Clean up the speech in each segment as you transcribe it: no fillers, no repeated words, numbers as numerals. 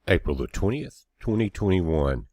April the 20th, 2021.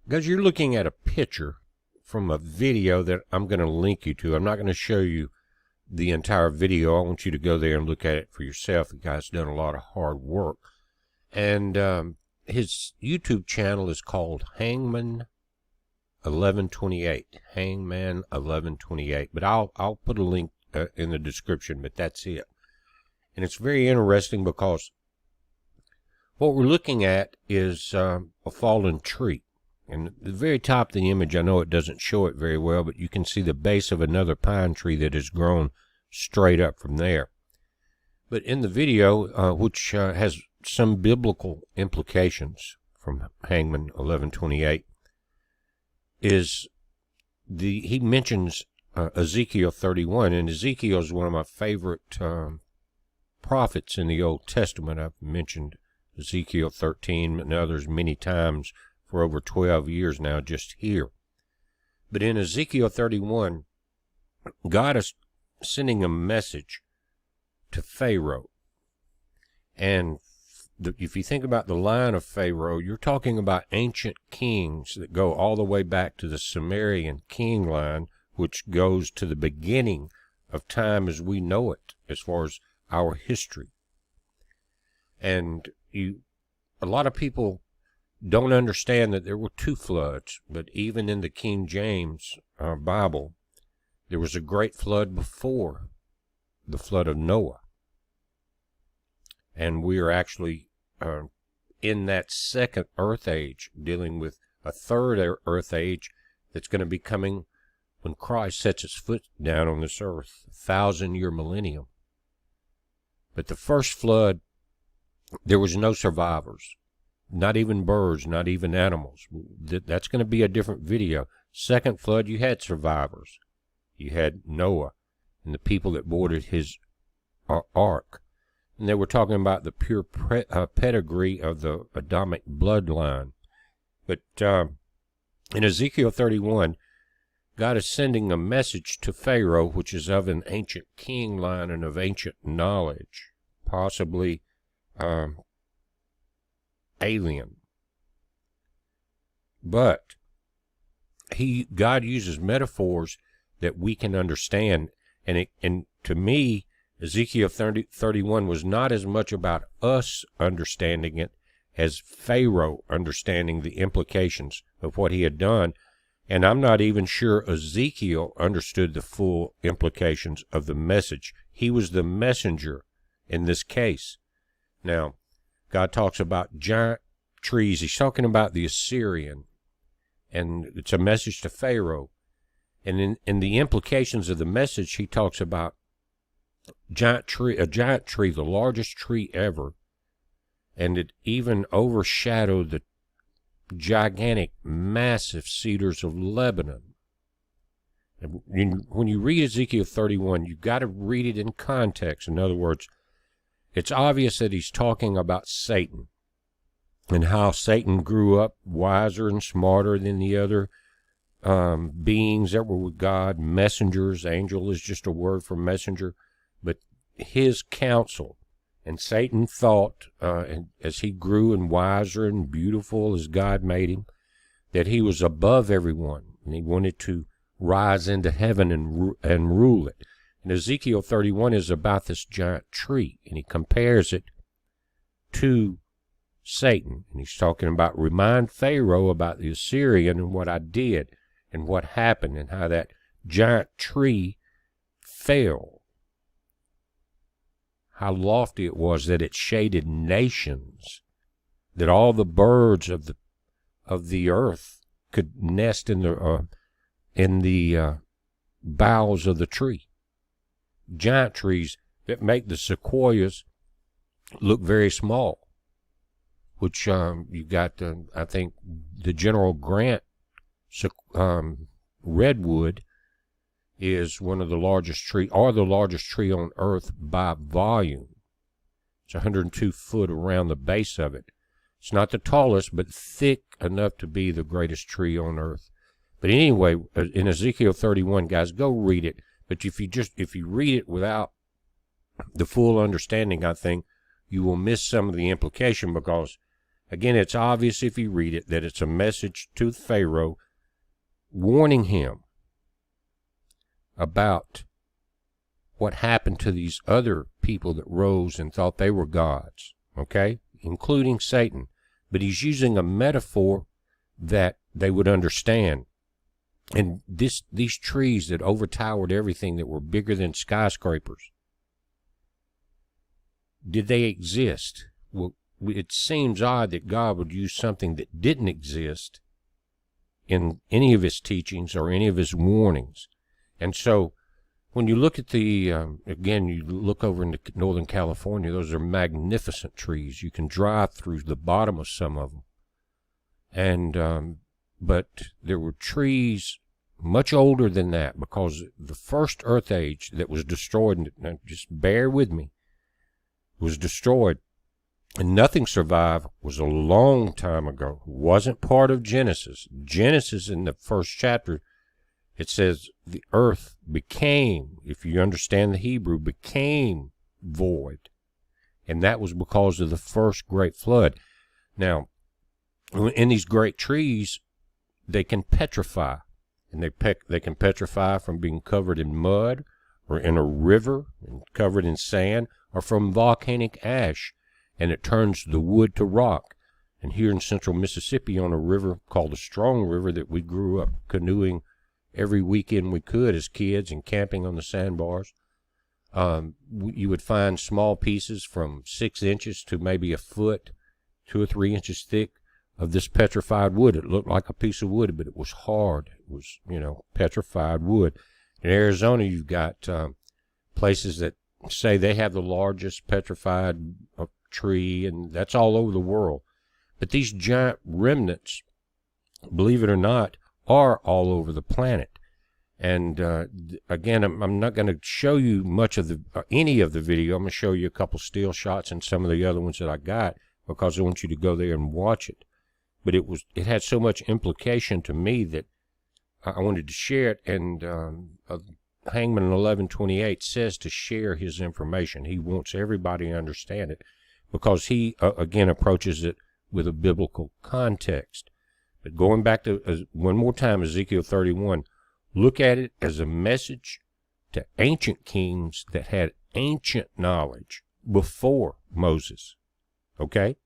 Guys, you're looking at a picture from a video that I'm going to link you to. I'm not going to show you the entire video. I want you to go there and look at it for yourself. The guy's done a lot of hard work. And his YouTube channel is called Hangman 1128. Hangman 1128. But I'll put a link in the description, but that's it. And it's very interesting because what we're looking at is a fallen tree. And at the very top of the image, I know it doesn't show it very well, but you can see the base of another pine tree that has grown straight up from there. But in the video, which has some biblical implications from Hangman 1128, he mentions Ezekiel 31, and Ezekiel is one of my favorite prophets in the Old Testament. I've mentioned Ezekiel 13 and others many times for over 12 years now just here. But in Ezekiel 31, God is sending a message to Pharaoh. And if you think about the line of Pharaoh, you're talking about ancient kings that go all the way back to the Sumerian king line, which goes to the beginning of time as we know it, as far as our history. And a lot of people don't understand that there were two floods, but even in the King James Bible, there was a great flood before the flood of Noah. And we are actually in that second earth age, dealing with a third earth age that's going to be coming when Christ sets his foot down on this earth, 1,000-year millennium. But the first flood, there was no survivors. Not even birds, not even animals. That's going to be a different video. Second flood, you had survivors. You had Noah and the people that boarded his ark. And they were talking about the pure pedigree of the Adamic bloodline. But in Ezekiel 31, God is sending a message to Pharaoh, which is of an ancient king line and of ancient knowledge, possibly alien. But God uses metaphors that we can understand, and to me, Ezekiel 31 was not as much about us understanding it as Pharaoh understanding the implications of what he had done. And I'm not even sure Ezekiel understood the full implications of the message. He was the messenger in this case. Now, God talks about giant trees. He's talking about the Assyrian, and it's a message to Pharaoh. And in the implications of the message, he talks about a giant tree, the largest tree ever, and it even overshadowed the gigantic, massive cedars of Lebanon. And when you read Ezekiel 31, you've got to read it in context. In other words, it's obvious that he's talking about Satan and how Satan grew up wiser and smarter than the other beings that were with God. Messengers, angel is just a word for messenger, but his counsel. And Satan thought, as he grew and wiser and beautiful as God made him, that he was above everyone, and he wanted to rise into heaven and rule it. And Ezekiel 31 is about this giant tree, and he compares it to Satan. And he's talking about, remind Pharaoh about the Assyrian and what I did and what happened and how that giant tree fell. How lofty it was that it shaded nations, that all the birds of the earth could nest in the boughs of the tree. Giant trees that make the sequoias look very small, which you got, I think, the General Grant redwood is one of the largest tree, or the largest tree on earth by volume. It's 102 foot around the base of it. It's not the tallest, but thick enough to be the greatest tree on earth. But anyway, in Ezekiel 31, guys, go read it. But if you read it without the full understanding, I think you will miss some of the implication, because Again, it's obvious if you read it that it's a message to Pharaoh warning him about what happened to these other people that rose and thought they were gods, okay, including Satan. But he's using a metaphor that they would understand. And these trees that overtowered everything, that were bigger than skyscrapers, did they exist? Well, it seems odd that God would use something that didn't exist in any of his teachings or any of his warnings. And so when you look at the, again, you look over into Northern California, those are magnificent trees. You can drive through the bottom of some of them. And, but there were trees much older than that, because the first Earth age that was destroyed, and just bear with me, was destroyed, and nothing survived, was a long time ago. It wasn't part of Genesis. Genesis, in the first chapter, it says the earth became, if you understand the Hebrew, became void. And that was because of the first great flood. Now, in these great trees, they can petrify. And they can petrify from being covered in mud, or in a river and covered in sand, or from volcanic ash, and it turns the wood to rock. And here in central Mississippi, on a river called the Strong River that we grew up canoeing every weekend we could as kids and camping on the sandbars, you would find small pieces from 6 inches to maybe a foot, 2 or 3 inches thick, of this petrified wood. It looked like a piece of wood, but it was hard. It was, petrified wood. In Arizona, you've got places that say they have the largest petrified tree, and that's all over the world. But these giant remnants, believe it or not, are all over the planet. And again, I'm not going to show you much of any of the video. I'm going to show you a couple still shots and some of the other ones that I got, because I want you to go there and watch it. But it had so much implication to me that I wanted to share it. And Hangman 1128 says to share his information. He wants everybody to understand it, because he again approaches it with a biblical context. But going back to one more time, Ezekiel 31, look at it as a message to ancient kings that had ancient knowledge before Moses. Okay?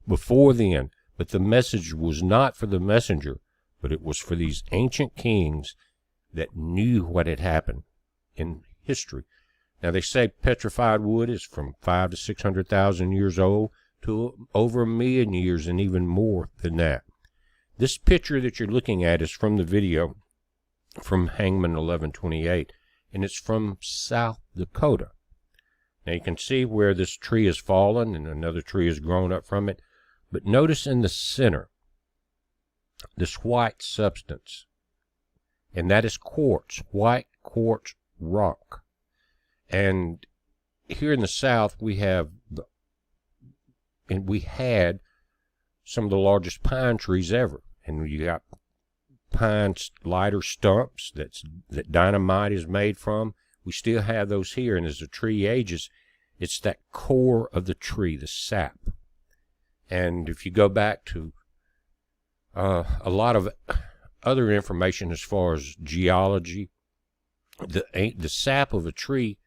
Before then. But the message was not for the messenger, but it was for these ancient kings that knew what had happened in history. Now, they say petrified wood is from 500,000 to 600,000 years old to over 1 million years, and even more than that. This picture that you're looking at is from the video from Hangman 1128, and it's from South Dakota. Now, you can see where this tree has fallen and another tree has grown up from it. But notice in the center, this white substance, and that is quartz, white quartz rock. And here in the South, we had some of the largest pine trees ever. And you got pine lighter stumps that dynamite is made from. We still have those here, and as the tree ages, it's that core of the tree, the sap. And if you go back to a lot of other information as far as geology, the sap of a tree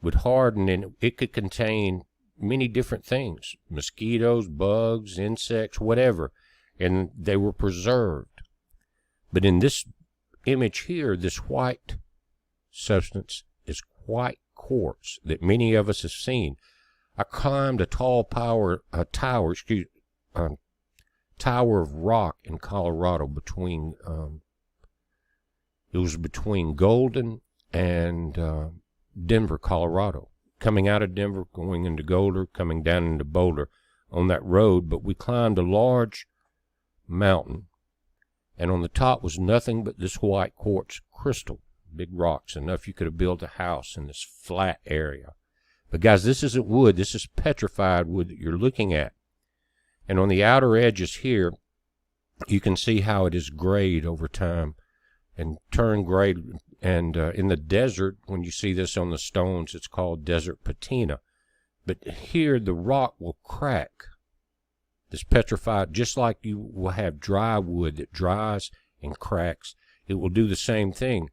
would harden, and it could contain many different things, mosquitoes, bugs, insects, whatever, and they were preserved. But in this image here, this white substance is white quartz that many of us have seen. I climbed a tower of rock in Colorado between Golden and Denver, Colorado. Coming out of Denver, going into Boulder, coming down into Boulder on that road. But we climbed a large mountain, and on the top was nothing but this white quartz crystal, big rocks, enough you could have built a house in this flat area. But guys, this isn't wood. This is petrified wood that you're looking at. And on the outer edges here, you can see how it is grayed over time and turned gray. And in the desert, when you see this on the stones, it's called desert patina. But here, the rock will crack. is petrified, just like you will have dry wood that dries and cracks. It will do the same thing.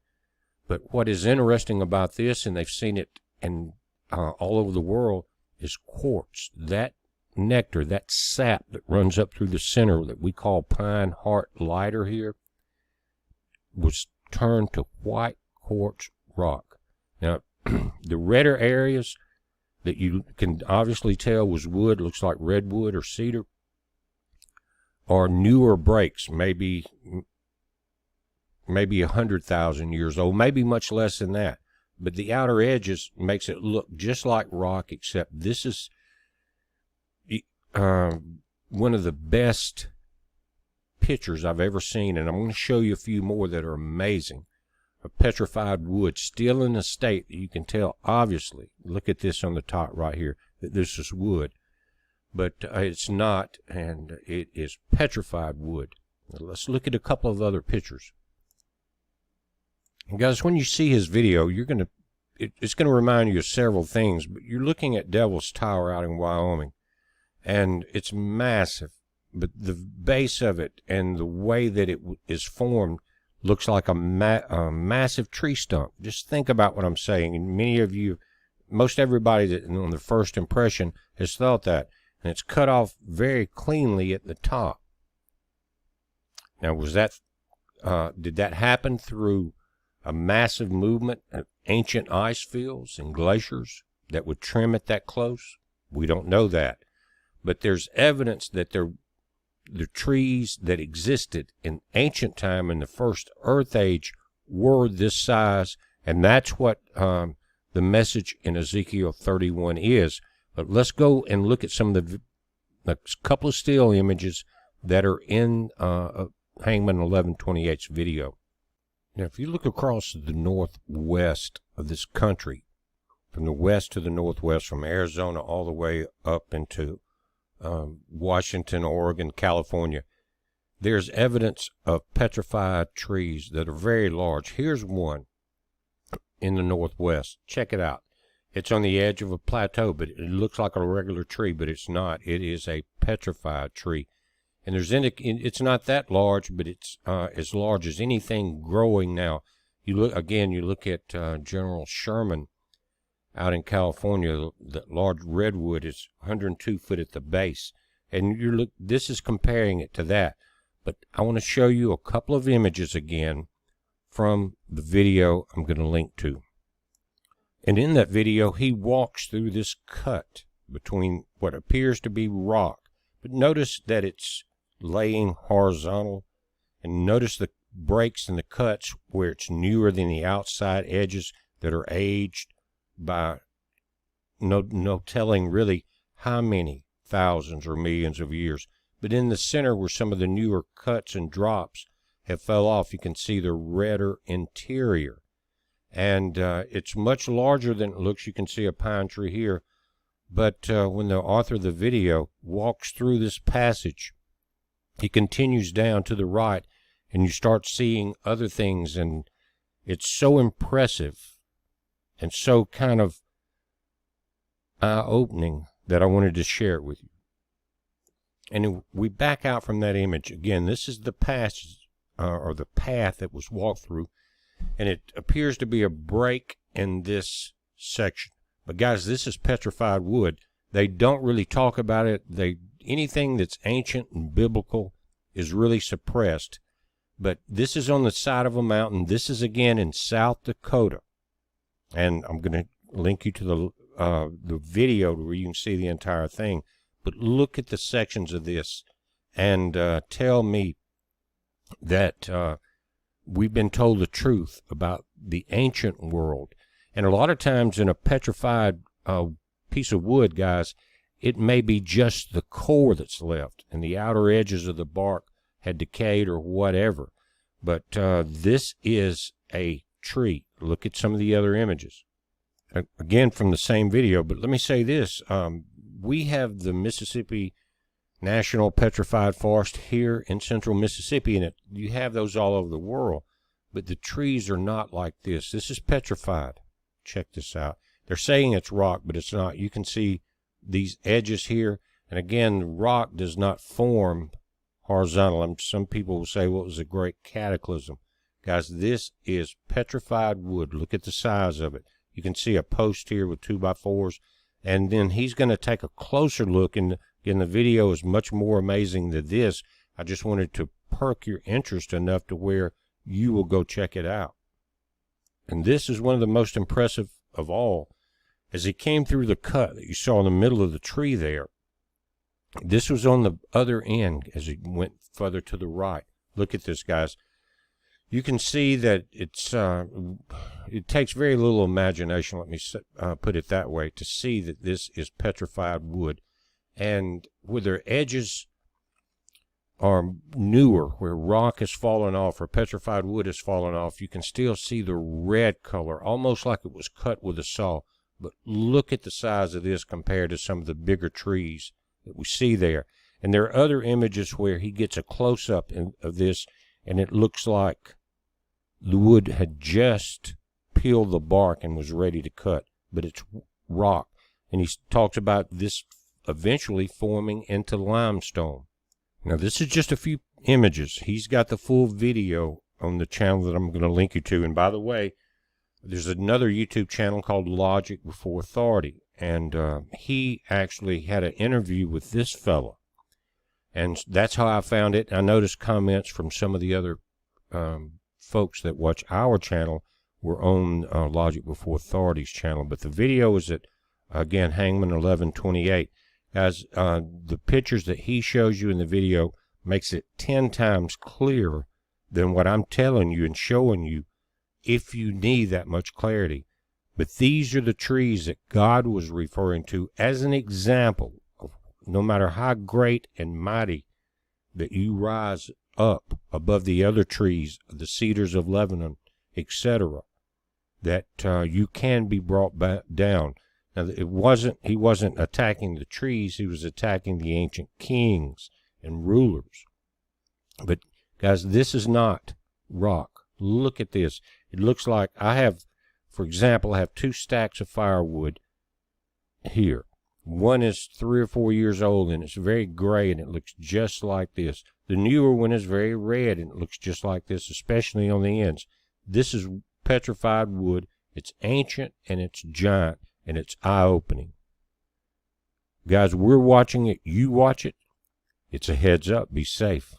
But what is interesting about this, and they've seen it all over the world, is quartz. That nectar, that sap that runs up through the center that we call pine heart lighter here, was turned to white quartz rock. Now, the redder areas that you can obviously tell was wood, looks like redwood or cedar, are newer breaks, maybe 100,000 years old, maybe much less than that. But the outer edges makes it look just like rock, except this is one of the best pictures I've ever seen, and I'm going to show you a few more that are amazing, of petrified wood still in a state that you can tell, obviously, look at this on the top right here, that this is wood. But it's not, and it is petrified wood. Now, let's look at a couple of other pictures. And guys, when you see his video, it's going to remind you of several things, but you're looking at Devil's Tower out in Wyoming, and it's massive, but the base of it and the way that it is formed looks like a massive tree stump. Just think about what I'm saying, and many of you, most everybody that on the first impression has thought that, and it's cut off very cleanly at the top. Now, did that happen through a massive movement of ancient ice fields and glaciers that would trim it that close? We don't know that. But there's evidence that the trees that existed in ancient time in the first Earth Age were this size, and that's what the message in Ezekiel 31 is. But let's go and look at some of a couple of still images that are in Hangman 1128's video. Now, if you look across the northwest of this country, from the west to the northwest, from Arizona all the way up into Washington, Oregon, California, there's evidence of petrified trees that are very large. Here's one in the northwest. Check it out. It's on the edge of a plateau, but it looks like a regular tree, but it's not. It is a petrified tree. And it's not that large, but it's as large as anything growing now. You look at General Sherman out in California. The large redwood is 102 foot at the base, and this is comparing it to that. But I want to show you a couple of images again from the video I'm going to link to. And in that video, he walks through this cut between what appears to be rock, but notice that it's laying horizontal, and notice the breaks in the cuts where it's newer than the outside edges that are aged by no telling really how many thousands or millions of years. But in the center where some of the newer cuts and drops have fell off, you can see the redder interior. And it's much larger than it looks. You can see a pine tree here. But when the author of the video walks through this passage, he continues down to the right, and you start seeing other things, and it's so impressive and so kind of eye-opening that I wanted to share it with you. And we back out from that image. Again, this is the passage, or the path that was walked through, and it appears to be a break in this section. But guys, this is petrified wood. They don't really talk about it. Anything that's ancient and biblical is really suppressed. But this is on the side of a mountain. This is again in South Dakota. And I'm going to link you to the video where you can see the entire thing. But look at the sections of this and tell me that we've been told the truth about the ancient world. And a lot of times in a petrified piece of wood, guys, it may be just the core that's left, and the outer edges of the bark had decayed or whatever. But this is a tree. Look at some of the other images. Again, from the same video, but let me say this. We have the Mississippi National Petrified Forest here in central Mississippi, and you have those all over the world. But the trees are not like this. This is petrified. Check this out. They're saying it's rock, but it's not. You can see these edges here, And again, rock does not form horizontal. Some people will say, well, it was a great cataclysm. Guys, this is petrified wood. Look at the size of it. You can see a post here with 2x4s. And then he's going to take a closer look. And again, the video is much more amazing than this. I just wanted to perk your interest enough to where you will go check it out. And this is one of the most impressive of all. As he came through the cut that you saw in the middle of the tree there, this was on the other end as he went further to the right. Look at this, guys. You can see that it takes very little imagination, let me put it that way, to see that this is petrified wood. And where their edges are newer, where rock has fallen off or petrified wood has fallen off, you can still see the red color, almost like it was cut with a saw. But look at the size of this compared to some of the bigger trees that we see there. And there are other images where he gets a close-up of this, and it looks like the wood had just peeled the bark and was ready to cut, but it's rock. And he talks about this eventually forming into limestone. Now, this is just a few images. He's got the full video on the channel that I'm going to link you to. And by the way, there's another YouTube channel called Logic Before Authority. And he actually had an interview with this fella. And that's how I found it. I noticed comments from some of the other folks that watch our channel were on Logic Before Authority's channel. But the video is at, again, Hangman 1128. Guys, the pictures that he shows you in the video makes it 10 times clearer than what I'm telling you and showing you if you need that much clarity. But these are the trees that God was referring to as an example of no matter how great and mighty that you rise up above the other trees, the cedars of Lebanon, etc., that you can be brought back down. Now, he wasn't attacking the trees, he was attacking the ancient kings and rulers. But, guys, this is not rock. Look at this. It looks like for example, I have 2 stacks of firewood here. One is 3 or 4 years old, and it's very gray, and it looks just like this. The newer one is very red, and it looks just like this, especially on the ends. This is petrified wood. It's ancient, and it's giant, and it's eye-opening. Guys, we're watching it. You watch it. It's a heads up. Be safe.